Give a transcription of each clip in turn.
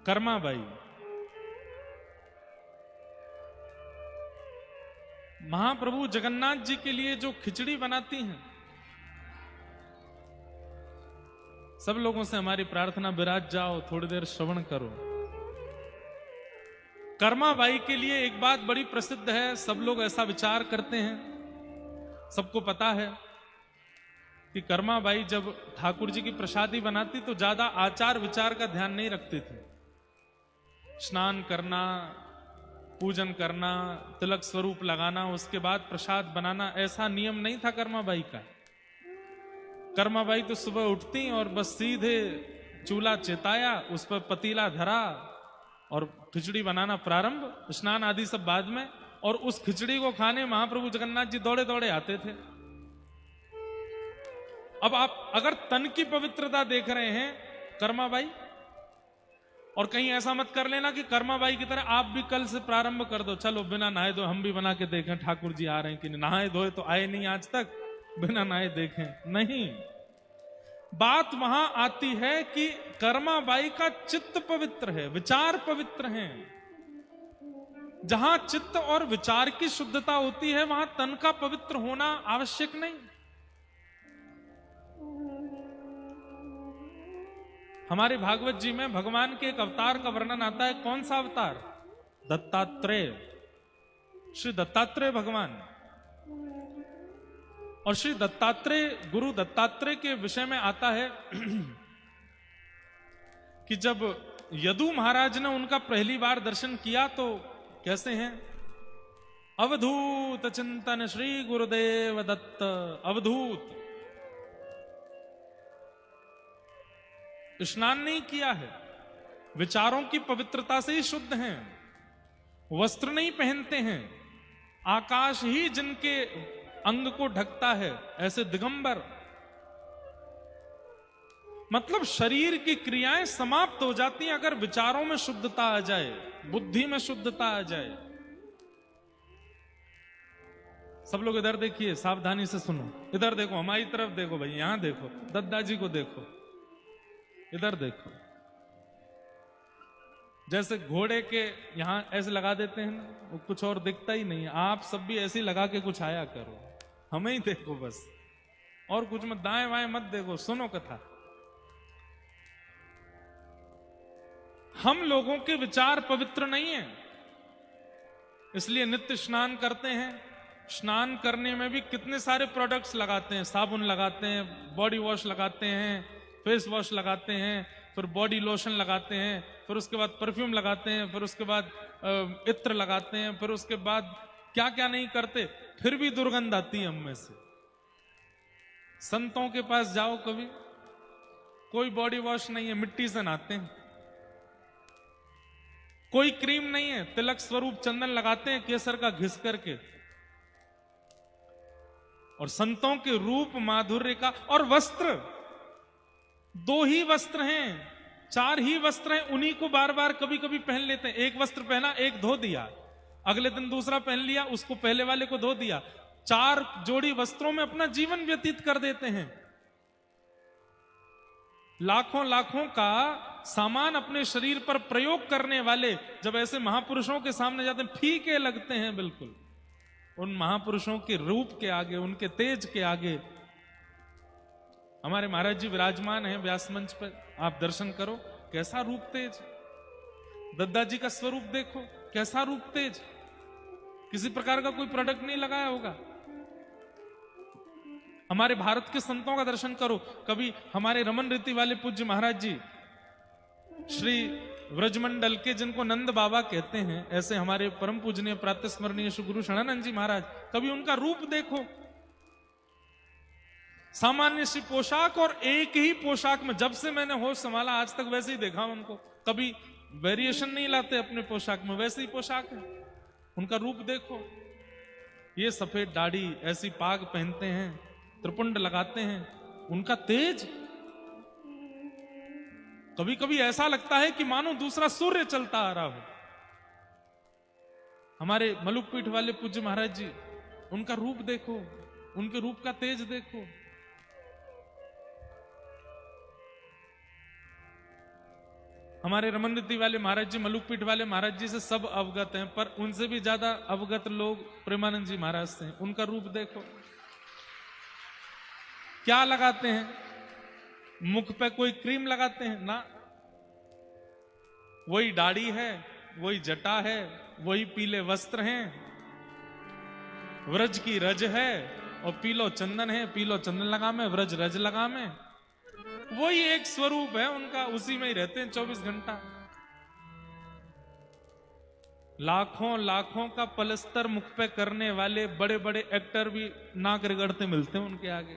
कर्माबाई महाप्रभु जगन्नाथ जी के लिए जो खिचड़ी बनाती हैं, सब लोगों से हमारी प्रार्थना, विराज जाओ, थोड़ी देर श्रवण करो। कर्माबाई के लिए एक बात बड़ी प्रसिद्ध है, सब लोग ऐसा विचार करते हैं, सबको पता है कि कर्माबाई जब ठाकुर जी की प्रसादी बनाती तो ज्यादा आचार विचार का ध्यान नहीं रखती थी। स्नान करना, पूजन करना, तिलक स्वरूप लगाना, उसके बाद प्रसाद बनाना, ऐसा नियम नहीं था कर्माबाई का। कर्माबाई तो सुबह उठती और बस सीधे चूल्हा चेताया, उस पर पतीला धरा और खिचड़ी बनाना प्रारंभ, स्नान आदि सब बाद में। और उस खिचड़ी को खाने महाप्रभु जगन्नाथ जी दौड़े दौड़े आते थे। अब आप अगर तन की पवित्रता देख रहे हैं कर्माबाई, और कहीं ऐसा मत कर लेना कि कर्माबाई की तरह आप भी कल से प्रारंभ कर दो, चलो बिना नहाए धोए हम भी बना के देखें ठाकुर जी आ रहे हैं कि नहीं। नहाए धोए तो आए नहीं आज तक, बिना नहाए देखें नहीं। बात वहां आती है कि कर्माबाई का चित्त पवित्र है, विचार पवित्र हैं। जहां चित्त और विचार की शुद्धता होती है वहां तन का पवित्र होना आवश्यक नहीं। हमारे भागवत जी में भगवान के एक अवतार का वर्णन आता है। कौन सा अवतार? दत्तात्रेय, श्री दत्तात्रेय भगवान। और श्री दत्तात्रेय, गुरु दत्तात्रेय के विषय में आता है कि जब यदु महाराज ने उनका पहली बार दर्शन किया तो कैसे हैं? अवधूत चिंतन श्री गुरुदेव दत्त। अवधूत, स्नान नहीं किया है, विचारों की पवित्रता से ही शुद्ध हैं, वस्त्र नहीं पहनते हैं, आकाश ही जिनके अंग को ढकता है, ऐसे दिगंबर। मतलब शरीर की क्रियाएं समाप्त हो जाती हैं अगर विचारों में शुद्धता आ जाए, बुद्धि में शुद्धता आ जाए। सब लोग इधर देखिए, सावधानी से सुनो। इधर देखो, हमारी तरफ देखो भाई, यहां देखो, दद्दा जी को देखो, इधर देखो। जैसे घोड़े के यहां ऐसे लगा देते हैं ना, वो कुछ और दिखता ही नहीं है। आप सब भी ऐसे लगा के कुछ आया करो, हमें ही देखो बस, और कुछ मत, दाएं बाएं मत देखो, सुनो कथा। हम लोगों के विचार पवित्र नहीं है, इसलिए नित्य स्नान करते हैं। स्नान करने में भी कितने सारे प्रोडक्ट्स लगाते हैं, साबुन लगाते हैं, बॉडी वॉश लगाते हैं, फेस वॉश लगाते हैं, फिर बॉडी लोशन लगाते हैं, फिर उसके बाद परफ्यूम लगाते हैं, फिर उसके बाद इत्र लगाते हैं, फिर उसके बाद क्या क्या नहीं करते, फिर भी दुर्गंध आती है हम में से। संतों के पास जाओ कभी, कोई बॉडी वॉश नहीं है, मिट्टी से नहाते हैं, कोई क्रीम नहीं है, तिलक स्वरूप चंदन लगाते हैं केसर का घिस करके। और संतों के रूप माधुर्य का, और वस्त्र, दो ही वस्त्र हैं, चार ही वस्त्र हैं, उन्हीं को बार बार कभी कभी पहन लेते हैं। एक वस्त्र पहना, एक धो दिया, अगले दिन दूसरा पहन लिया, उसको पहले वाले को धो दिया। चार जोड़ी वस्त्रों में अपना जीवन व्यतीत कर देते हैं। लाखों लाखों का सामान अपने शरीर पर प्रयोग करने वाले जब ऐसे महापुरुषों के सामने जाते हैं, फीके लगते हैं बिल्कुल। उन महापुरुषों के रूप के आगे, उनके तेज के आगे। हमारे महाराज जी विराजमान हैं व्यास मंच पर, आप दर्शन करो, कैसा रूप तेज। दद्दा जी का स्वरूप देखो, कैसा रूप तेज, किसी प्रकार का कोई प्रोडक्ट नहीं लगाया होगा। हमारे भारत के संतों का दर्शन करो, कभी हमारे रमन रीति वाले पूज्य महाराज जी, श्री व्रजमंडल के, जिनको नंद बाबा कहते हैं, ऐसे हमारे परम पूजनीय प्रातस्मरणीय श्री गुरु शरणानंद जी महाराज, कभी उनका रूप देखो। सामान्य सी पोशाक, और एक ही पोशाक में, जब से मैंने होश संभाला आज तक वैसे ही देखा उनको, कभी वेरिएशन नहीं लाते अपने पोशाक में, वैसे ही पोशाक है। उनका रूप देखो, ये सफेद दाढ़ी, ऐसी पाग पहनते हैं, त्रिपुंड लगाते हैं, उनका तेज। कभी कभी ऐसा लगता है कि मानो दूसरा सूर्य चलता आ रहा हो। हमारे मलुकपीठ वाले पूज्य महाराज जी, उनका रूप देखो, उनके रूप का तेज देखो। हमारे रमनदीति वाले महाराज जी, मलुकपीठ वाले महाराज जी से सब अवगत हैं, पर उनसे भी ज्यादा अवगत लोग प्रेमानंद जी महाराज से हैं। उनका रूप देखो, क्या लगाते हैं? मुख पे कोई क्रीम लगाते हैं ना, वही दाढ़ी है, वही जटा है, वही पीले वस्त्र हैं, व्रज की रज है और पीलो चंदन है, पीलो चंदन लगा में, व्रज रज लगा में, वही एक स्वरूप है उनका, उसी में ही रहते हैं 24 घंटा। लाखों लाखों का पलस्तर मुख पे करने वाले बड़े बड़े एक्टर भी नाक रगड़ते मिलते हैं उनके आगे।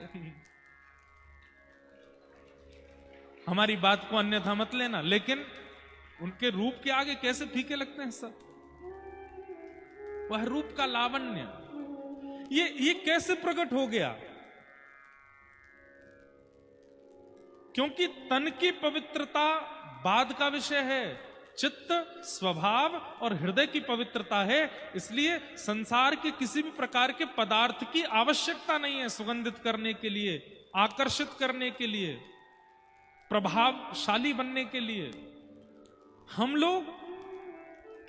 हमारी बात को अन्यथा मत लेना, लेकिन उनके रूप के आगे कैसे फीके लगते हैं सब। वह रूप का लावण्य, ये कैसे प्रकट हो गया? क्योंकि तन की पवित्रता बाद का विषय है, चित्त, स्वभाव और हृदय की पवित्रता है। इसलिए संसार के किसी भी प्रकार के पदार्थ की आवश्यकता नहीं है सुगंधित करने के लिए, आकर्षित करने के लिए, प्रभावशाली बनने के लिए। हम लोग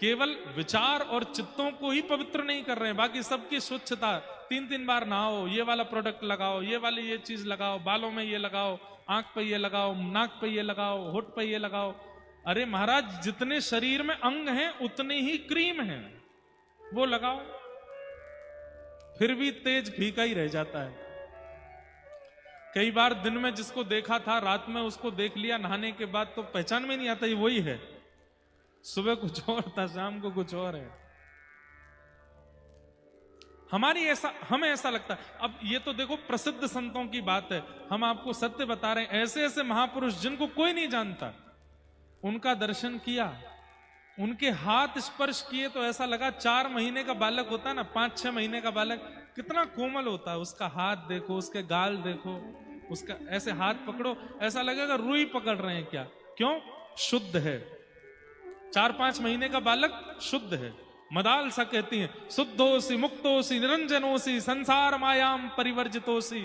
केवल विचार और चित्तों को ही पवित्र नहीं कर रहे हैं, बाकी सबकी स्वच्छता, 3-3 बार नहाओ, ये वाला प्रोडक्ट लगाओ, ये वाली ये चीज लगाओ, बालों में ये लगाओ, आंख पे ये लगाओ, नाक पे ये लगाओ, होठ पे ये लगाओ। अरे महाराज, जितने शरीर में अंग हैं उतने ही क्रीम हैं, वो लगाओ, फिर भी तेज फीका ही रह जाता है। कई बार दिन में जिसको देखा था, रात में उसको देख लिया नहाने के बाद, तो पहचान में नहीं आता ये वही है। सुबह कुछ और था, शाम को कुछ और है। हमें ऐसा लगता है। अब ये तो देखो प्रसिद्ध संतों की बात है, हम आपको सत्य बता रहे हैं। ऐसे ऐसे महापुरुष जिनको कोई नहीं जानता, उनका दर्शन किया, उनके हाथ स्पर्श किए तो ऐसा लगा 4 महीने का बालक होता है ना, 5-6 महीने का बालक, कितना कोमल होता है। उसका हाथ देखो, उसके गाल देखो, उसका ऐसे हाथ पकड़ो, ऐसा लगेगा रुई पकड़ रहे हैं क्या। क्यों? शुद्ध है। 4-5 महीने का बालक शुद्ध है। मदाल सा कहती हैं, शुद्धोसी मुक्तोसी निरंजनोसी संसार मायाम परिवर्जितोसी।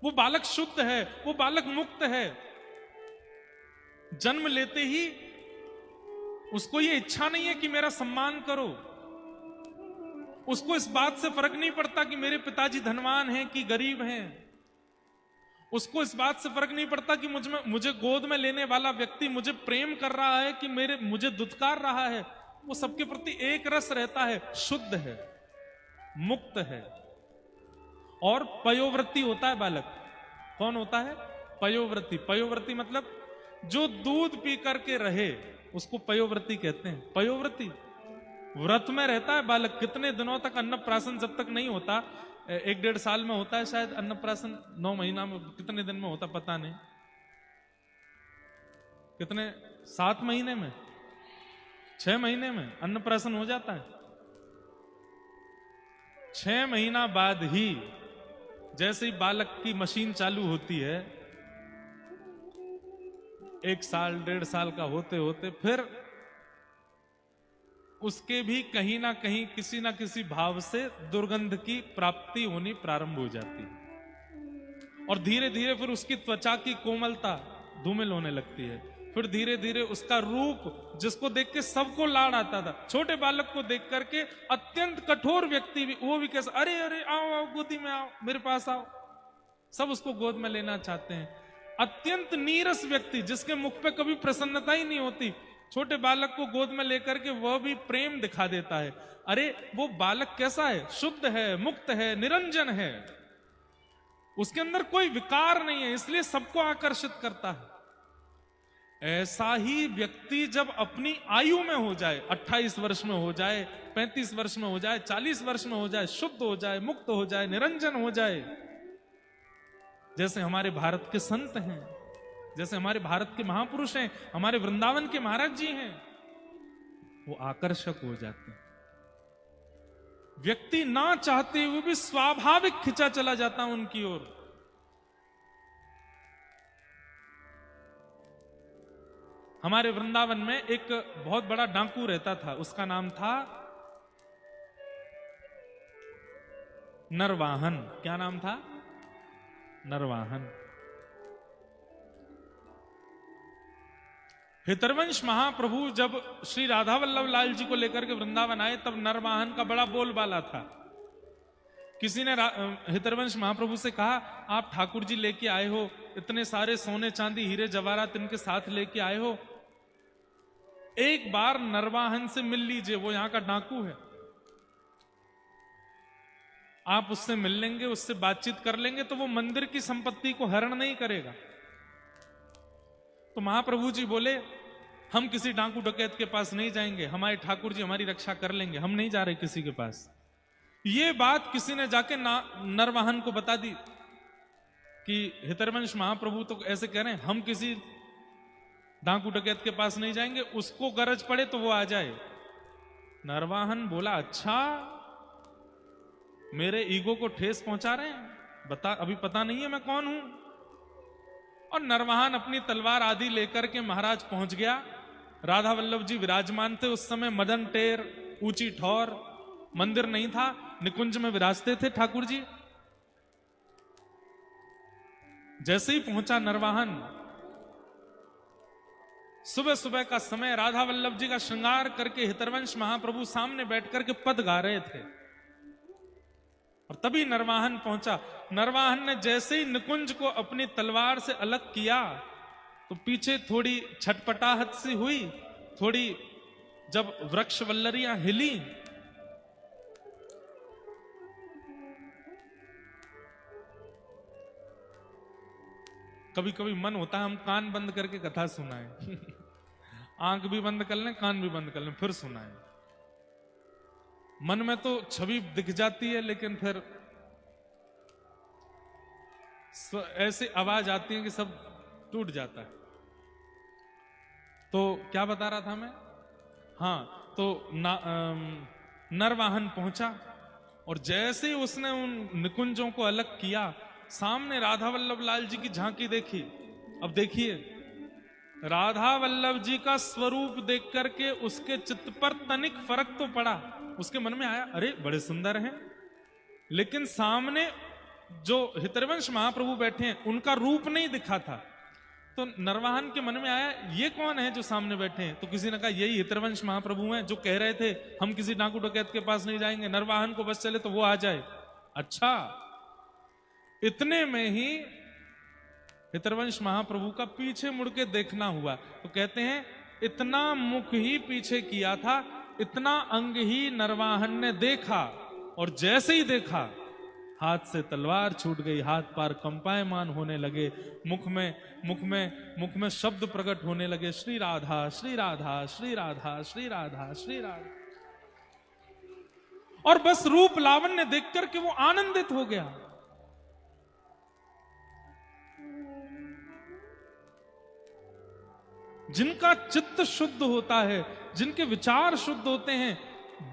वो बालक शुद्ध है, वो बालक मुक्त है। जन्म लेते ही उसको ये इच्छा नहीं है कि मेरा सम्मान करो, उसको इस बात से फर्क नहीं पड़ता कि मेरे पिताजी धनवान हैं कि गरीब हैं, उसको इस बात से फर्क नहीं पड़ता कि मुझे गोद में लेने वाला व्यक्ति मुझे प्रेम कर रहा है कि मुझे दुत्कार रहा है। वो सबके प्रति एक रस रहता है, शुद्ध है, मुक्त है। और पयोवृत्ति होता है बालक। कौन होता है? पयोवृत्ति। पयोवृत्ति मतलब जो दूध पी करके रहे उसको पयोवृत्ति कहते हैं। पयोवृत्ति व्रत में रहता है बालक, कितने दिनों तक, अन्नप्राशन जब तक नहीं होता, 1-1.5 साल में होता है शायद अन्नप्राशन, 9 महीना में, कितने दिन में होता पता नहीं, कितने, 7 महीने में, 6 महीने में अन्नप्राशन हो जाता है। 6 महीना बाद ही जैसे ही बालक की मशीन चालू होती है, 1 साल 1.5 साल का होते होते फिर उसके भी कहीं ना कहीं किसी ना किसी भाव से दुर्गंध की प्राप्ति होनी प्रारंभ हो जाती है। और धीरे धीरे फिर उसकी त्वचा की कोमलता धूमिल होने लगती है। फिर धीरे धीरे उसका रूप, जिसको देख के सबको लाड़ आता था, छोटे बालक को देख करके अत्यंत कठोर व्यक्ति भी, वो भी कैसा, अरे अरे आओ आओ गोदी में आओ, मेरे पास आओ, सब उसको गोद में लेना चाहते हैं। अत्यंत नीरस व्यक्ति, जिसके मुख पे कभी प्रसन्नता ही नहीं होती, छोटे बालक को गोद में लेकर के वह भी प्रेम दिखा देता है। अरे वो बालक कैसा है? शुद्ध है, मुक्त है, निरंजन है, उसके अंदर कोई विकार नहीं है, इसलिए सबको आकर्षित करता है। ऐसा ही व्यक्ति जब अपनी आयु में हो जाए, 28 वर्ष में हो जाए, 35 वर्ष में हो जाए, 40 वर्ष में हो जाए, शुद्ध हो जाए, मुक्त हो जाए, निरंजन हो जाए, जैसे हमारे भारत के संत हैं, जैसे हमारे भारत के महापुरुष हैं, हमारे वृंदावन के महाराज जी हैं, वो आकर्षक हो जाते हैं। व्यक्ति ना चाहते हुए भी स्वाभाविक खिंचा चला जाता है उनकी ओर। हमारे वृंदावन में एक बहुत बड़ा डाकू रहता था, उसका नाम था नरवाहन। क्या नाम था? नरवाहन। हितरवंश महाप्रभु जब श्री राधा वल्लभ लाल जी को लेकर के वृंदावन आए, तब नरवाहन का बड़ा बोलबाला था। किसी ने हितरवंश महाप्रभु से कहा, आप ठाकुर जी लेके आए हो, इतने सारे सोने चांदी हीरे जवाहरात इनके साथ लेके आए हो, एक बार नरवाहन से मिल लीजिए, वो यहां का डाकू है, आप उससे मिल लेंगे, उससे बातचीत कर लेंगे तो वो मंदिर की संपत्ति को हरण नहीं करेगा। तो महाप्रभु जी बोले, हम किसी डाकू डकैत के पास नहीं जाएंगे, हमारे ठाकुर जी हमारी रक्षा कर लेंगे, हम नहीं जा रहे किसी के पास। ये बात किसी ने जाके नरवाहन को बता दी कि हितरवंश महाप्रभु तो ऐसे कह रहे हैं, हम किसी डाकू डकैत के पास नहीं जाएंगे, उसको गरज पड़े तो वो आ जाए। नरवाहन बोला, अच्छा मेरे ईगो को ठेस पहुंचा रहे हैं, बता, अभी पता नहीं है मैं कौन हूं। और नरवाहन अपनी तलवार आदि लेकर के महाराज पहुंच गया। राधा वल्लभ जी विराजमान थे उस समय, मदन टेर, ऊंची ठौर, मंदिर नहीं था, निकुंज में विराजते थे ठाकुर जी। जैसे ही पहुंचा नरवाहन, सुबह सुबह का समय, राधा वल्लभ जी का श्रृंगार करके हितरवंश महाप्रभु सामने बैठकर के पद गा रहे थे, और तभी नरवाहन पहुंचा। नरवाहन ने जैसे ही निकुंज को अपनी तलवार से अलग किया तो पीछे थोड़ी छटपटाहट सी हुई, थोड़ी जब वृक्ष वल्लरियां हिली, कभी कभी मन होता है हम कान बंद करके कथा सुनाएं आंख भी बंद कर लें, कान भी बंद कर लें, फिर सुनाएं। मन में तो छवि दिख जाती है, लेकिन फिर ऐसी आवाज आती है कि सब टूट जाता है। तो क्या बता रहा था मैं? हाँ, तो नरवाहन पहुंचा, और जैसे ही उसने उन निकुंजों को अलग किया, सामने राधा वल्लभ लाल जी की झांकी देखी। अब देखिए, राधा वल्लभ जी का स्वरूप देख करके उसके चित्त पर तनिक फर्क तो पड़ा, उसके मन में आया, अरे बड़े सुंदर हैं, लेकिन सामने जो हितरवंश महाप्रभु बैठे हैं उनका रूप नहीं दिखा था। तो नरवाहन के मन में आया, ये कौन है जो सामने बैठे हैं? तो किसी ने कहा, यही हितरवंश महाप्रभु हैं जो कह रहे थे हम किसी डाकू डकैत के पास नहीं जाएंगे, नरवाहन को बस चले तो वो आ जाए। अच्छा, इतने में ही हितरवंश महाप्रभु का पीछे मुड़ के देखना हुआ। तो कहते हैं, इतना मुख ही पीछे किया था, इतना अंग ही नरवाहन ने देखा, और जैसे ही देखा हाथ से तलवार छूट गई, हाथ पार कंपायमान होने लगे, मुख में शब्द प्रकट होने लगे, श्री राधा श्री राधा श्री राधा श्री राधा श्री राधा। और बस रूप लावण्य देख करके वो आनंदित हो गया। जिनका चित्त शुद्ध होता है, जिनके विचार शुद्ध होते हैं,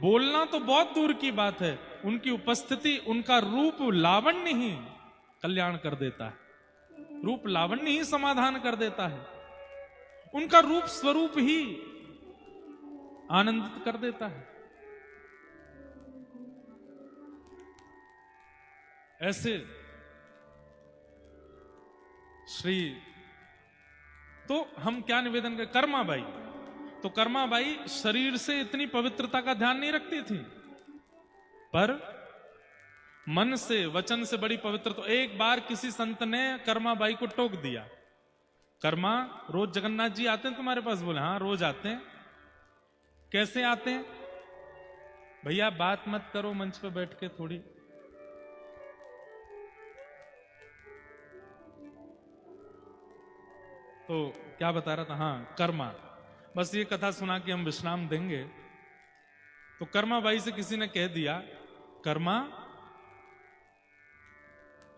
बोलना तो बहुत दूर की बात है, उनकी उपस्थिति, उनका रूप लावण्य ही कल्याण कर देता है, रूप लावण्य ही समाधान कर देता है, उनका रूप स्वरूप ही आनंदित कर देता है। ऐसे श्री, तो हम क्या निवेदन करें? कर्माबाई, तो कर्माबाई शरीर से इतनी पवित्रता का ध्यान नहीं रखती थी, पर मन से, वचन से बड़ी पवित्र। तो एक बार किसी संत ने कर्माबाई को टोक दिया, कर्मा रोज जगन्नाथ जी आते हैं तुम्हारे पास? बोले हाँ रोज आते हैं। कैसे आते हैं? भैया बात मत करो मंच पे बैठ के, थोड़ी तो क्या बता रहा था? हाँ कर्मा, बस ये कथा सुना के हम विश्राम देंगे। तो कर्माबाई से किसी ने कह दिया, कर्मा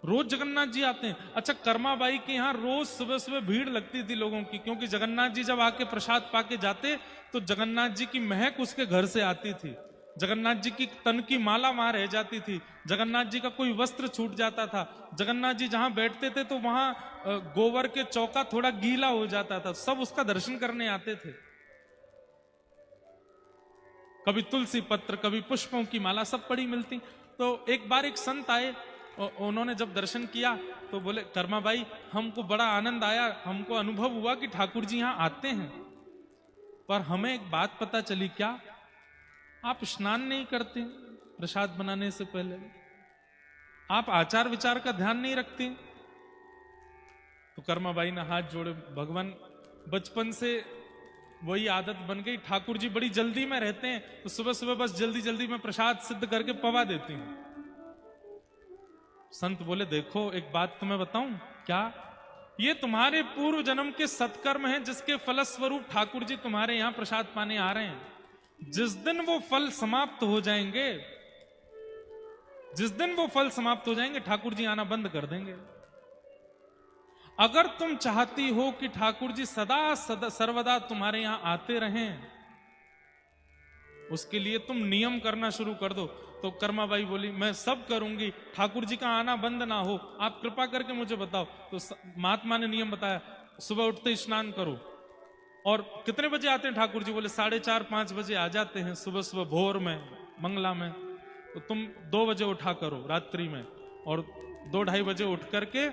रोज जगन्नाथ जी आते हैं? अच्छा, कर्माबाई के यहाँ रोज सुबह सुबह भीड़ लगती थी लोगों की, क्योंकि जगन्नाथ जी जब आके प्रसाद पाके जाते तो जगन्नाथ जी की महक उसके घर से आती थी, जगन्नाथ जी की तन की माला वहां रह जाती थी, जगन्नाथ जी का कोई वस्त्र छूट जाता था, जगन्नाथ जी जहां बैठते थे तो वहां गोबर के चौका थोड़ा गीला हो जाता था, सब उसका दर्शन करने आते थे। कभी तुलसी पत्र, कभी पुष्पों की माला, सब पड़ी मिलती। तो एक बार एक संत आए, उन्होंने जब दर्शन किया तो बोले, कर्माबाई हमको बड़ा आनंद आया, हमको अनुभव हुआ कि ठाकुर जी यहाँ आते हैं। पर हमें एक बात पता चली, क्या आप स्नान नहीं करते प्रसाद बनाने से पहले? आप आचार विचार का ध्यान नहीं रखते? तो कर्माबाई ने हाथ जोड़े, भगवान बचपन से वही आदत बन गई, ठाकुर जी बड़ी जल्दी में रहते हैं, तो सुबह सुबह बस जल्दी जल्दी में प्रसाद सिद्ध करके पवा देती हूं। संत बोले, देखो एक बात तुम्हें बताऊं, क्या? ये तुम्हारे पूर्व जन्म के सत्कर्म हैं, जिसके फलस्वरूप ठाकुर जी तुम्हारे यहां प्रसाद पाने आ रहे हैं। जिस दिन वो फल समाप्त हो जाएंगे, जिस दिन वो फल समाप्त हो जाएंगे, ठाकुर जी आना बंद कर देंगे। अगर तुम चाहती हो कि ठाकुर जी सदा सर्वदा तुम्हारे यहां आते रहें, उसके लिए तुम नियम करना शुरू कर दो। तो कर्माबाई बोली, मैं सब करूंगी, ठाकुर जी का आना बंद ना हो, आप कृपा करके मुझे बताओ। तो महात्मा ने नियम बताया, सुबह उठते स्नान करो। और कितने बजे आते हैं ठाकुर जी? बोले 4:30-5 बजे आ जाते हैं, सुबह सुबह भोर में, मंगला में। तो तुम 2 बजे उठा करो रात्रि में, और 2-2:30 बजे उठ करके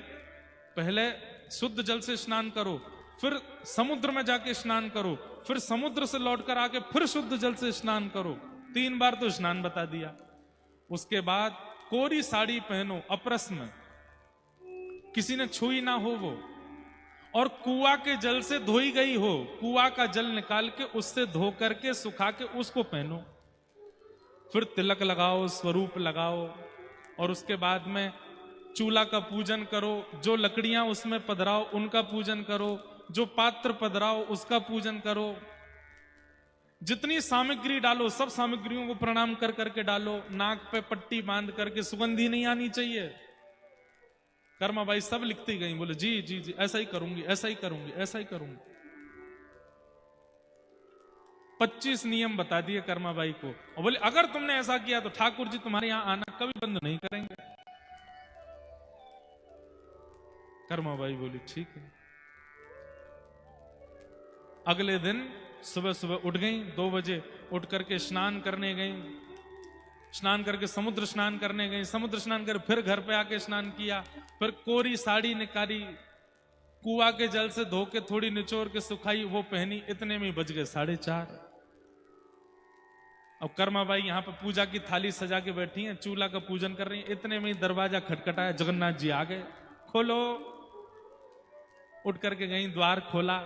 पहले शुद्ध जल से स्नान करो, फिर समुद्र में जाके स्नान करो, फिर समुद्र से लौटकर आके फिर शुद्ध जल से स्नान करो। 3 बार तो स्नान बता दिया। उसके बाद कोरी साड़ी पहनो, अपरस में, किसी ने छुई ना हो वो, और कुआ के जल से धोई गई हो, कुआ का जल निकाल के उससे धो करके सुखा के उसको पहनो। फिर तिलक लगाओ, स्वरूप लगाओ, और उसके बाद में चूल्हा का पूजन करो, जो लकड़ियां उसमें पधराओ उनका पूजन करो, जो पात्र पधराओ उसका पूजन करो, जितनी सामग्री डालो सब सामग्रियों को प्रणाम कर करके डालो। नाक पे पट्टी बांध करके, सुगंधी नहीं आनी चाहिए। कर्माबाई सब लिखती गई, बोले जी जी जी, ऐसा ही करूंगी, ऐसा ही करूंगी, ऐसा ही करूंगी। 25 नियम बता दिए कर्माबाई को, और बोले अगर तुमने ऐसा किया तो ठाकुर जी तुम्हारे यहां आना कभी बंद नहीं करेंगे। कर्माबाई बोली ठीक है। अगले दिन सुबह सुबह उठ गई, 2 बजे उठ करके स्नान करने गई, स्नान करके समुद्र स्नान करने गई, समुद्र स्नान कर फिर घर पे आके स्नान किया, फिर कोरी साड़ी निकाली, कुआ के जल से धो के थोड़ी निचोड़ के सुखाई, वो पहनी। इतने में बज गए 4:30। अब कर्माबाई यहाँ पे पूजा की थाली सजा के बैठी हैं, चूल्हा का पूजन कर रही हैं। इतने में दरवाजा खटखटाया, जगन्नाथ जी आ गए, खोलो। उठ करके गई, द्वार खोला,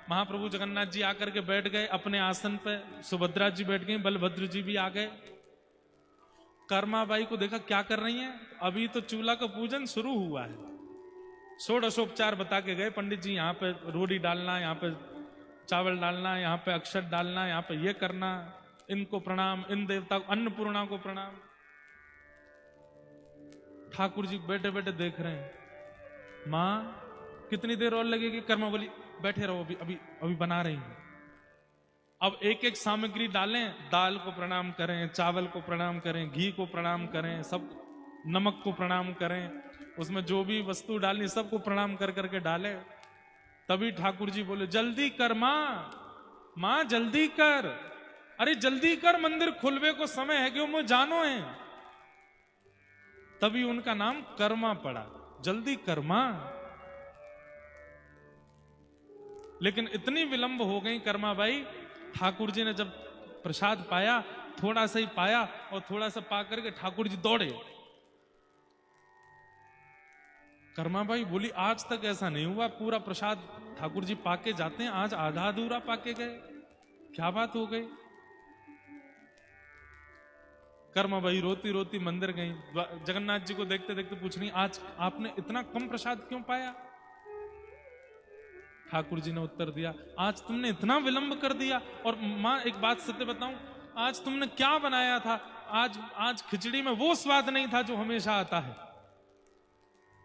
महाप्रभु जगन्नाथ जी आकर के बैठ गए अपने आसन पे, सुभद्रा जी बैठ गई, बलभद्र जी भी आ गए। कर्माबाई को देखा क्या कर रही हैं, अभी तो चूल्हा का पूजन शुरू हुआ है। षोडशोपचार बता के गए पंडित जी, यहाँ पे रोटी डालना, यहाँ पे चावल डालना, यहाँ पे अक्षत डालना, यहाँ पे ये करना, इनको प्रणाम, इन देवता को, अन्नपूर्णा को प्रणाम। ठाकुर जी बैठे बैठे देख रहे हैं, मां कितनी देर और लगेगी? कर्मा बोली बैठे रहो, अभी अभी अभी बना रही हूं। अब एक एक सामग्री डालें, दाल को प्रणाम करें, चावल को प्रणाम करें, घी को प्रणाम करें, सब नमक को प्रणाम करें, उसमें जो भी वस्तु डालनी सबको प्रणाम कर करके डाले। तभी ठाकुर जी बोले जल्दी कर मां जल्दी कर, अरे जल्दी कर, मंदिर खुलवे को समय है, क्यों मुझे जानो है। तभी उनका नाम कर्मा पड़ा, जल्दी कर्मा। लेकिन इतनी विलंब हो गई कर्माबाई, ठाकुर जी ने जब प्रसाद पाया, थोड़ा सा ही पाया, और थोड़ा सा पा करके ठाकुर जी दौड़े। कर्माबाई बोली आज तक ऐसा नहीं हुआ, पूरा प्रसाद ठाकुर जी पाके जाते हैं, आज आधा अधूरा पाके गए, क्या बात हो गई। कर्माबाई रोती रोती मंदिर गई, जगन्नाथ जी को देखते देखते पूछ रही, आज आपने इतना कम प्रसाद क्यों पाया? ठाकुर जी ने उत्तर दिया, आज तुमने इतना विलंब कर दिया। और मां एक बात सत्य बताऊं, आज तुमने क्या बनाया था? आज खिचड़ी में वो स्वाद नहीं था जो हमेशा आता है।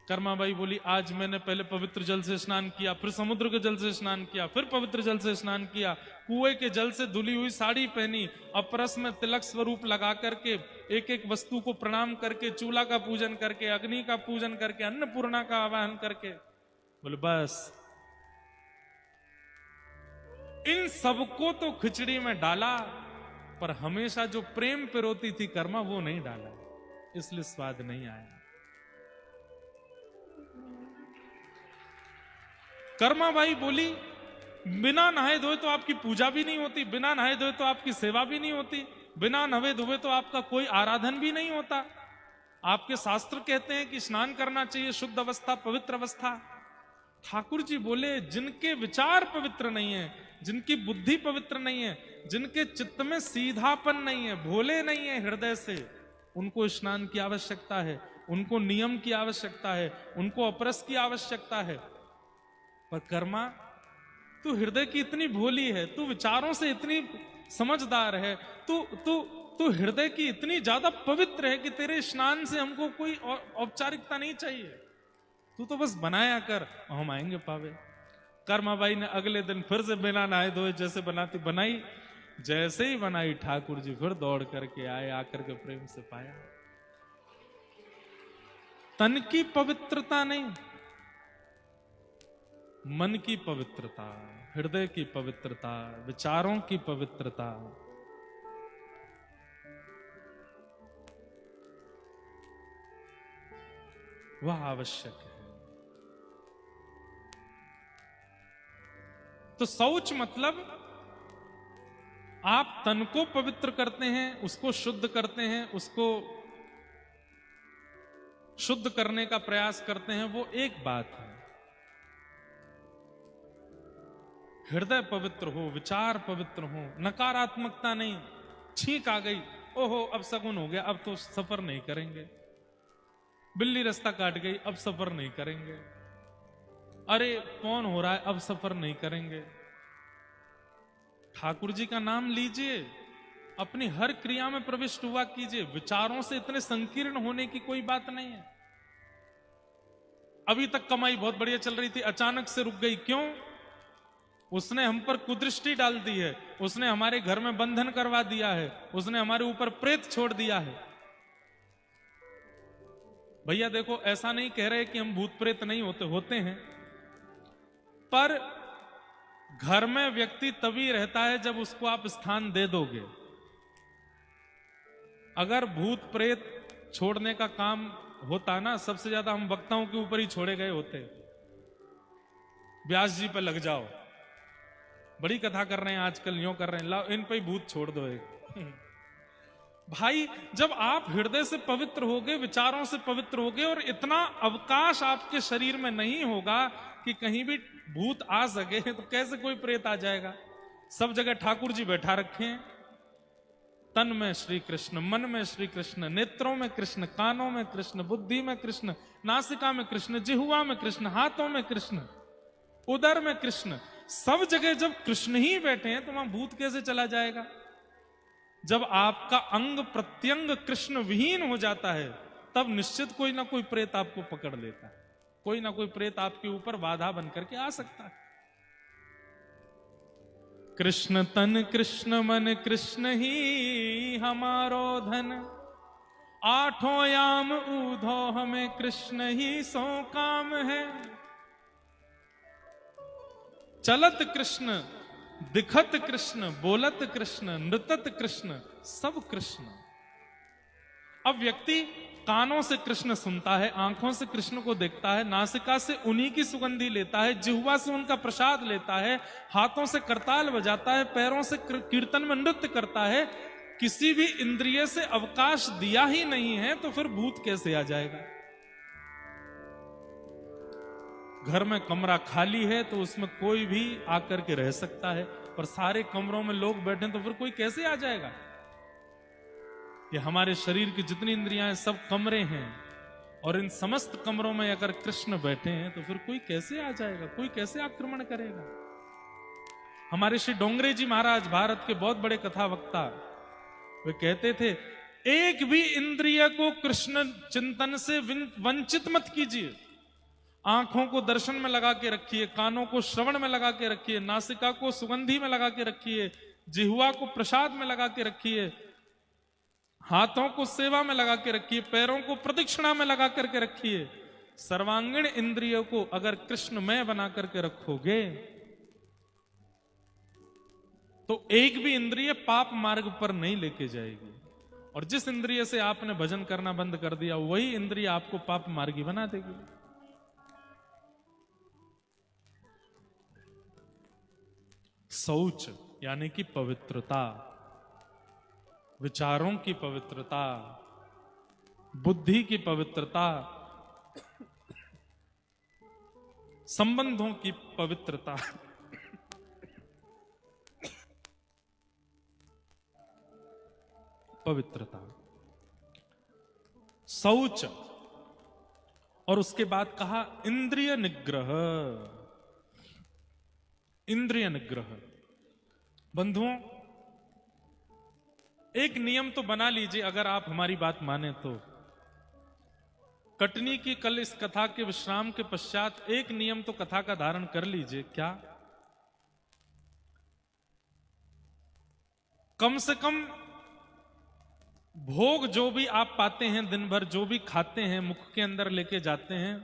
कर्माबाई बोली आज मैंने पहले पवित्र जल से स्नान किया, फिर समुद्र के जल से स्नान किया, फिर पवित्र जल से स्नान किया, कुएं के जल से धुली हुई साड़ी पहनी, अपरस में तिलक स्वरूप लगा करके, एक एक वस्तु को प्रणाम करके, चूल्हा का पूजन करके, अग्नि का पूजन करके, अन्नपूर्णा का आवाहन करके। बोले बस इन सबको तो खिचड़ी में डाला, पर हमेशा जो प्रेम पिरोती थी कर्मा, वो नहीं डाला, इसलिए स्वाद नहीं आया। कर्माबाई बोली बिना नहाए धोए तो आपकी पूजा भी नहीं होती, बिना नहाए धोए तो आपकी सेवा भी नहीं होती, बिना नहाए धोए तो आपका कोई आराधन भी नहीं होता। आपके शास्त्र कहते हैं कि स्नान करना चाहिए, शुद्ध अवस्था, पवित्र अवस्था। ठाकुर जी बोले जिनके विचार पवित्र नहीं है, जिनकी बुद्धि पवित्र नहीं है, जिनके चित्त में सीधापन नहीं है, भोले नहीं है हृदय से, उनको स्नान की आवश्यकता है, उनको नियम की आवश्यकता है, उनको अपरस की आवश्यकता है। पर कर्मा, तू हृदय की इतनी भोली है, तू विचारों से इतनी समझदार है, तू हृदय की इतनी ज्यादा पवित्र है कि तेरे स्नान से हमको कोई औपचारिकता नहीं चाहिए, तू तो बस बनाया कर, हम आएंगे पावे। कर्माबाई ने अगले दिन फिर से बिना नहाए धोए जैसे बनाती बनाई, जैसे ही बनाई ठाकुर जी फिर दौड़ करके आए, आकर के प्रेम से पाया। तन की पवित्रता नहीं, मन की पवित्रता, हृदय की पवित्रता, विचारों की पवित्रता, वह आवश्यक है। तो शौच मतलब आप तन को पवित्र करते हैं, उसको शुद्ध करते हैं, उसको शुद्ध करने का प्रयास करते हैं, वो एक बात है। हृदय पवित्र हो, विचार पवित्र हो, नकारात्मकता नहीं, छींक आ गई, ओहो अब शगुन हो गया, अब तो सफर नहीं करेंगे, बिल्ली रास्ता काट गई, अब सफर नहीं करेंगे, अरे कौन हो रहा है, अब सफर नहीं करेंगे। ठाकुर जी का नाम लीजिए, अपनी हर क्रिया में प्रविष्ट हुआ कीजिए, विचारों से इतने संकीर्ण होने की कोई बात नहीं है। अभी तक कमाई बहुत बढ़िया चल रही थी, अचानक से रुक गई, क्यों? उसने हम पर कुदृष्टि डाल दी है, उसने हमारे घर में बंधन करवा दिया है, उसने हमारे ऊपर प्रेत छोड़ दिया है। भैया देखो, ऐसा नहीं कह रहे कि हम भूत प्रेत नहीं होते, होते हैं, पर घर में व्यक्ति तभी रहता है जब उसको आप स्थान दे दोगे। अगर भूत प्रेत छोड़ने का काम होता ना, सबसे ज्यादा हम वक्ताओं के ऊपर ही छोड़े गए होते। व्यास जी पे लग जाओ, बड़ी कथा कर रहे हैं आजकल, यूं कर रहे हैं, लाओ इन पे ही भूत छोड़ दो एक। भाई जब आप हृदय से पवित्र होगे, विचारों से पवित्र होगे, और इतना अवकाश आपके शरीर में नहीं होगा कि कहीं भी भूत आ सके, तो कैसे कोई प्रेत आ जाएगा? सब जगह ठाकुर जी बैठा रखे हैं। तन में श्री कृष्ण, मन में श्री कृष्ण, नेत्रों में कृष्ण, कानों में कृष्ण, बुद्धि में कृष्ण, नासिका में कृष्ण, जिह्वा में कृष्ण, हाथों में कृष्ण, उदर में कृष्ण। सब जगह जब कृष्ण ही बैठे हैं तो वहां भूत कैसे चला जाएगा? जब आपका अंग प्रत्यंग कृष्ण विहीन हो जाता है, तब निश्चित कोई ना कोई प्रेत आपको पकड़ लेता है, कोई ना कोई प्रेत आपके ऊपर बाधा बनकर के आ सकता है। कृष्ण तन कृष्ण मन कृष्ण ही हमारो धन, आठों याम ऊधो हमें कृष्ण ही सो काम है। चलत कृष्ण, दिखत कृष्ण, बोलत कृष्ण, नृतत कृष्ण, सब कृष्ण। अब व्यक्ति कानों से कृष्ण सुनता है, आंखों से कृष्ण को देखता है, नासिका से उन्हीं की सुगंधी लेता है, जिह्वा से उनका प्रसाद लेता है, हाथों से करताल बजाता है, पैरों से कीर्तन में नृत्य करता है। किसी भी इंद्रिय से अवकाश दिया ही नहीं है, तो फिर भूत कैसे आ जाएगा? घर में कमरा खाली है तो उसमें कोई भी आकर के रह सकता है, पर सारे कमरों में लोग बैठे तो फिर कोई कैसे आ जाएगा? ये हमारे शरीर की जितनी इंद्रियां हैं सब कमरे हैं, और इन समस्त कमरों में अगर कृष्ण बैठे हैं तो फिर कोई कैसे आ जाएगा? कोई कैसे आक्रमण करेगा? हमारे श्री डोंगरे जी महाराज, भारत के बहुत बड़े कथा वक्ता, वे कहते थे, एक भी इंद्रिय को कृष्ण चिंतन से वंचित मत कीजिए। आंखों को दर्शन में लगा के रखिए, कानों को श्रवण में लगा के रखिए, नासिका को सुगंधी में लगा के रखिए, जिह्वा को प्रसाद में लगा के रखिए, हाथों को सेवा में लगा के रखिए, पैरों को प्रदक्षिणा में लगा करके रखिए। सर्वांगीण इंद्रियों को अगर कृष्णमय बना करके रखोगे तो एक भी इंद्रिय पाप मार्ग पर नहीं लेके जाएगी, और जिस इंद्रिय से आपने भजन करना बंद कर दिया वही इंद्रिय आपको पाप मार्गी बना देगी। शौच यानी कि पवित्रता, विचारों की पवित्रता, बुद्धि की पवित्रता, संबंधों की पवित्रता, पवित्रता, शौच। और उसके बाद कहा इंद्रिय निग्रह। इंद्रिय निग्रह बंधुओं, एक नियम तो बना लीजिए, अगर आप हमारी बात माने तो। कटनी की कल इस कथा के विश्राम के पश्चात एक नियम तो कथा का धारण कर लीजिए। क्या? कम से कम भोग जो भी आप पाते हैं दिन भर, जो भी खाते हैं, मुख के अंदर लेके जाते हैं,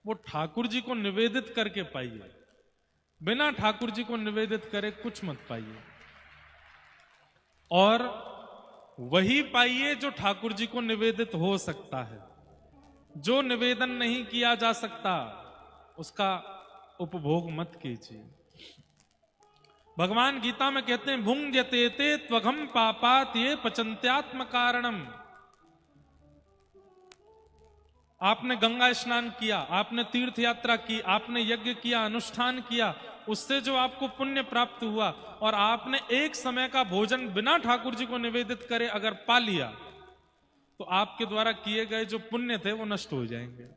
वो ठाकुर जी को निवेदित करके पाइए। बिना ठाकुर जी को निवेदित करे कुछ मत पाइए। और वही पाइए जो ठाकुर जी को निवेदित हो सकता है। जो निवेदन नहीं किया जा सकता उसका उपभोग मत कीजिए। भगवान गीता में कहते हैं भुंज्यते ते त्वघम पापात ये पचंत्यात्म कारणम। आपने गंगा स्नान किया, आपने तीर्थ यात्रा की, आपने यज्ञ किया, अनुष्ठान किया, उससे जो आपको पुण्य प्राप्त हुआ, और आपने एक समय का भोजन बिना ठाकुर जी को निवेदित करे अगर पा लिया, तो आपके द्वारा किए गए जो पुण्य थे वो नष्ट हो जाएंगे।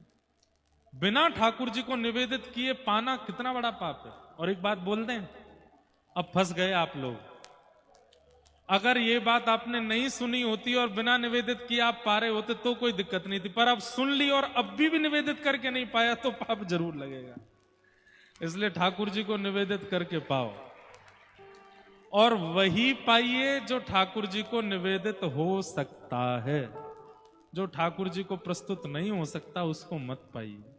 बिना ठाकुर जी को निवेदित किए पाना कितना बड़ा पाप है। और एक बात बोल दें, अब फंस गए आप लोग। अगर ये बात आपने नहीं सुनी होती और बिना निवेदित किए आप पा रहे होते तो कोई दिक्कत नहीं थी, पर अब सुन ली और अब भी निवेदित करके नहीं पाया तो पाप जरूर लगेगा। इसलिए ठाकुर जी को निवेदित करके पाओ, और वही पाइए जो ठाकुर जी को निवेदित हो सकता है। जो ठाकुर जी को प्रस्तुत नहीं हो सकता उसको मत पाइए।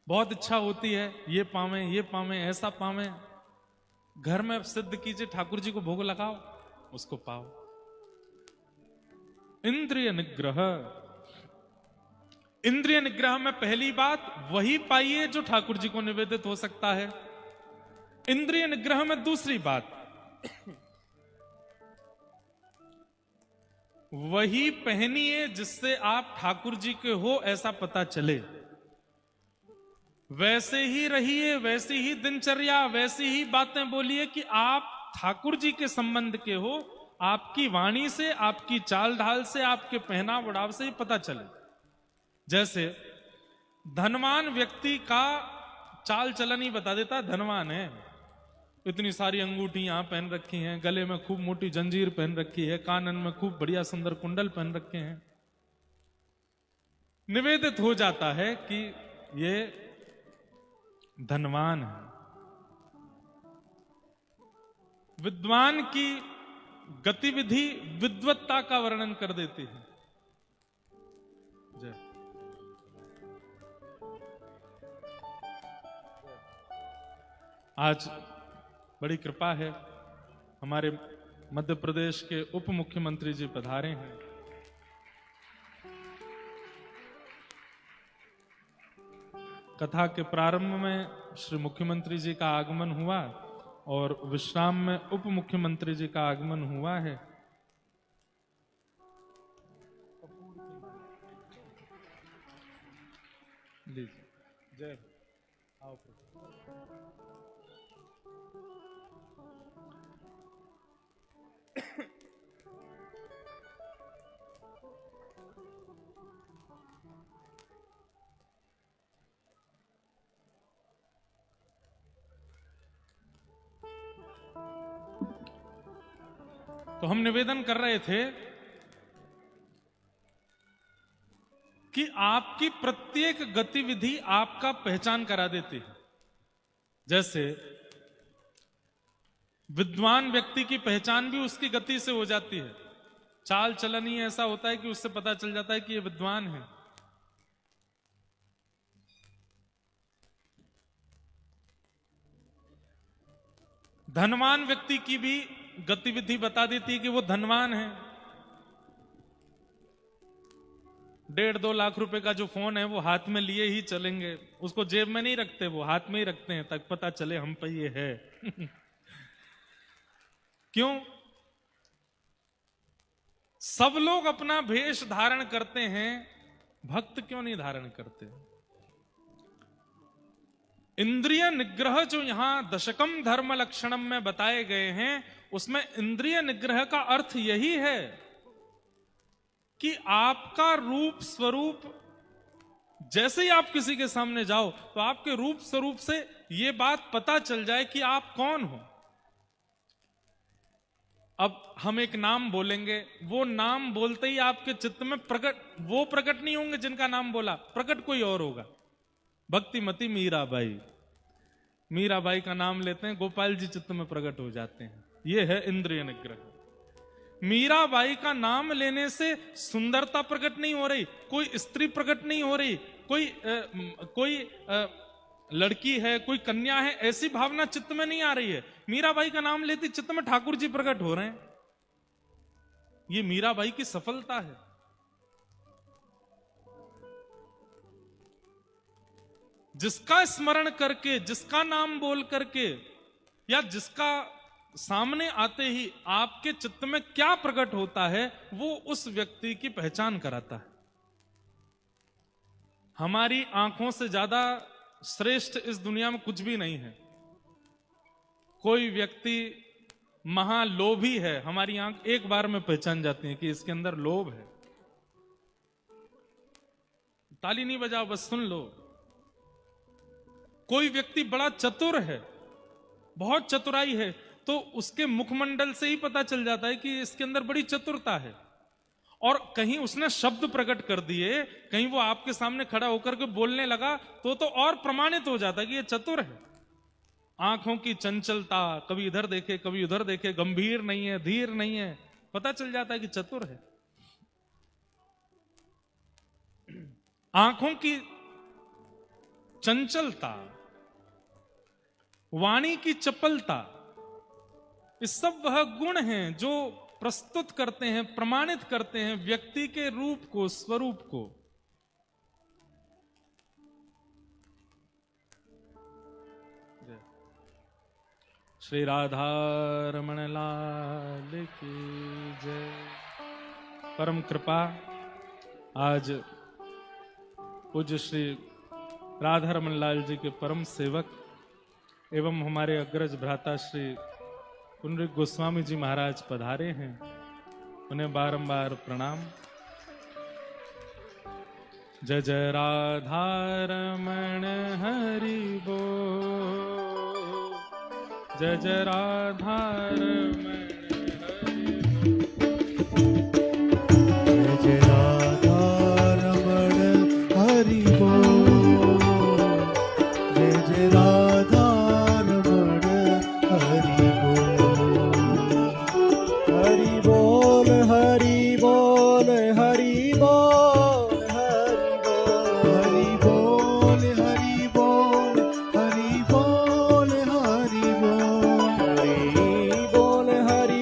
बहुत इच्छा होती है ये पावे, ये पावे, ऐसा पावे, घर में सिद्ध कीजिए, ठाकुर जी को भोग लगाओ, उसको पाओ। इंद्रिय निग्रह। इंद्रिय निग्रह में पहली बात वही पाइए जो ठाकुर जी को निवेदित हो सकता है। इंद्रिय निग्रह में दूसरी बात वही पहनिए जिससे आप ठाकुर जी के हो ऐसा पता चले। वैसे ही रहिए, वैसी ही दिनचर्या, वैसी ही बातें बोलिए कि आप ठाकुर जी के संबंध के हो। आपकी वाणी से, आपकी चाल ढाल से, आपके पहनाव ओढ़ाव से ही पता चले। जैसे धनवान व्यक्ति का चाल चलन ही बता देता धनवान है। इतनी सारी अंगूठी यहां पहन रखी हैं, गले में खूब मोटी जंजीर पहन रखी है, कानन में खूब बढ़िया सुंदर कुंडल पहन रखे हैं। निवेदित हो जाता है कि ये धनवान है। विद्वान की गतिविधि विद्वत्ता का वर्णन कर देती है। जय। आज बड़ी कृपा है, हमारे मध्य प्रदेश के उप मुख्यमंत्री जी पधारे हैं। कथा के प्रारंभ में श्री मुख्यमंत्री जी का आगमन हुआ और विश्राम में उप मुख्यमंत्री जी का आगमन हुआ है। जय। आओ। तो हम निवेदन कर रहे थे कि आपकी प्रत्येक गतिविधि आपका पहचान करा देती है। जैसे विद्वान व्यक्ति की पहचान भी उसकी गति से हो जाती है। चाल चलन ही ऐसा होता है कि उससे पता चल जाता है कि ये विद्वान है। धनवान व्यक्ति की भी गतिविधि बता देती है कि वो धनवान है। 1.5-2 लाख रुपए का जो फोन है वो हाथ में लिए ही चलेंगे, उसको जेब में नहीं रखते, वो हाथ में ही रखते हैं ताकि पता चले हम पे ये है। क्यों? सब लोग अपना भेष धारण करते हैं, भक्त क्यों नहीं धारण करते? इंद्रिय निग्रह जो यहां दशकम धर्म लक्षणम में बताए गए हैं, उसमें इंद्रिय निग्रह का अर्थ यही है कि आपका रूप स्वरूप, जैसे ही आप किसी के सामने जाओ तो आपके रूप स्वरूप से यह बात पता चल जाए कि आप कौन हो। अब हम एक नाम बोलेंगे, वो नाम बोलते ही आपके चित्त में वो प्रकट नहीं होंगे जिनका नाम बोला, प्रकट कोई और होगा। भक्तिमती मीराबाई, मीराबाई का नाम लेते हैं, गोपाल जी चित्त में प्रकट हो जाते हैं। यह है इंद्रिय निग्रह। मीराबाई का नाम लेने से सुंदरता प्रकट नहीं हो रही, कोई स्त्री प्रकट नहीं हो रही, कोई लड़की है, कोई कन्या है, ऐसी भावना चित्त में नहीं आ रही है। मीराबाई का नाम लेते चित्त में ठाकुर जी प्रकट हो रहे हैं। ये मीराबाई की सफलता है। जिसका स्मरण करके, जिसका नाम बोल करके, या जिसका सामने आते ही आपके चित्त में क्या प्रकट होता है, वो उस व्यक्ति की पहचान कराता है। हमारी आंखों से ज्यादा श्रेष्ठ इस दुनिया में कुछ भी नहीं है। कोई व्यक्ति महालोभी है, हमारी आंख एक बार में पहचान जाती है कि इसके अंदर लोभ है। ताली नहीं बजाओ, बस सुन लो। कोई व्यक्ति बड़ा चतुर है, बहुत चतुराई है, तो उसके मुखमंडल से ही पता चल जाता है कि इसके अंदर बड़ी चतुरता है। और कहीं उसने शब्द प्रकट कर दिए, कहीं वो आपके सामने खड़ा होकर के बोलने लगा, तो और प्रमाणित हो जाता है कि ये चतुर है। आंखों की चंचलता, कभी इधर देखे कभी उधर देखे, गंभीर नहीं है, धीर नहीं है, पता चल जाता है कि चतुर है। आंखों की चंचलता, वाणी की चपलता, ये सब वह गुण हैं जो प्रस्तुत करते हैं, प्रमाणित करते हैं व्यक्ति के रूप को, स्वरूप को। श्री राधा रमण लाल की जय। परम कृपा आज पूज्य श्री राधा रमण लाल जी के परम सेवक एवं हमारे अग्रज भ्राता श्री पुंडरीक गोस्वामी जी महाराज पधारे हैं, उन्हें बारंबार प्रणाम। जय जय राधा रमण हरि बोल, जय जय राधा रमण हरि बोल, जय जय राधा रमण हरि बोल, जय जय राधा रमण हरि बोल, हरि बोल, हरि बोल, हरि बोल, हरि बोल, हरि बोल, हरि बोल, हरि बोल, हरि बोल, हरि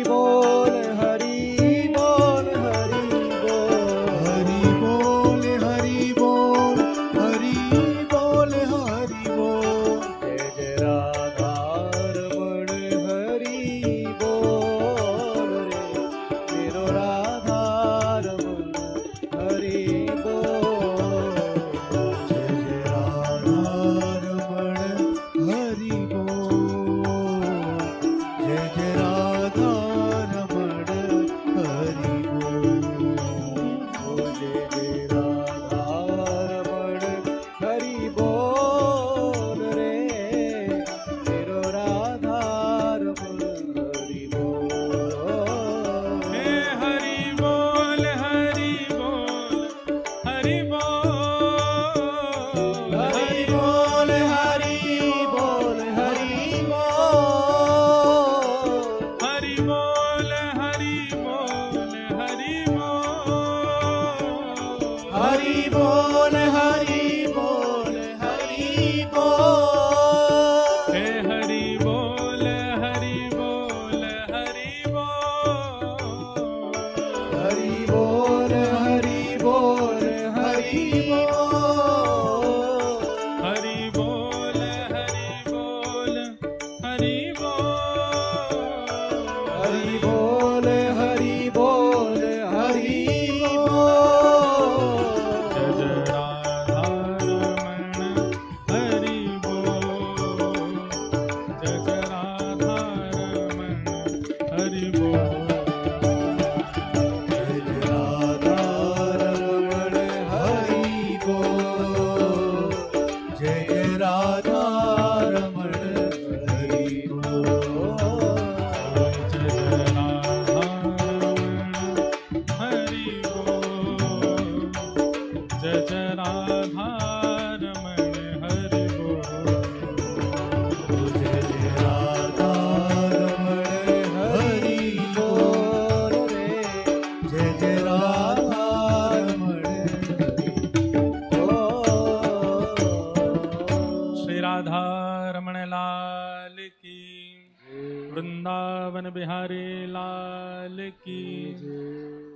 की, वृंदावन बिहारी लाल की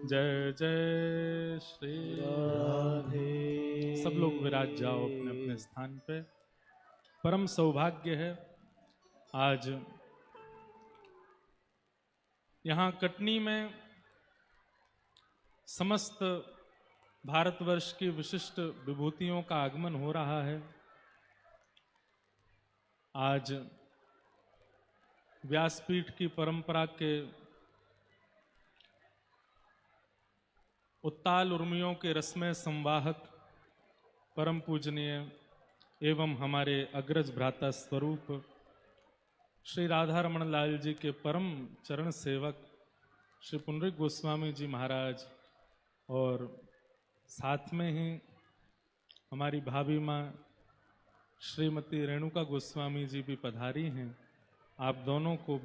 जय जय श्री राधे। सब लोग विराज जाओ अपने अपने स्थान पे। परम सौभाग्य है आज यहाँ कटनी में समस्त भारतवर्ष की विशिष्ट विभूतियों का आगमन हो रहा है। आज व्यासपीठ की परंपरा के उत्ताल उर्मियों के रसमय संवाहक परम पूजनीय एवं हमारे अग्रज भ्राता स्वरूप श्री राधा रमण लाल जी के परम चरण सेवक श्री पुंडरीक गोस्वामी जी महाराज और साथ में ही हमारी भाभी माँ श्रीमती रेणुका गोस्वामी जी भी पधारी हैं। आप दोनों को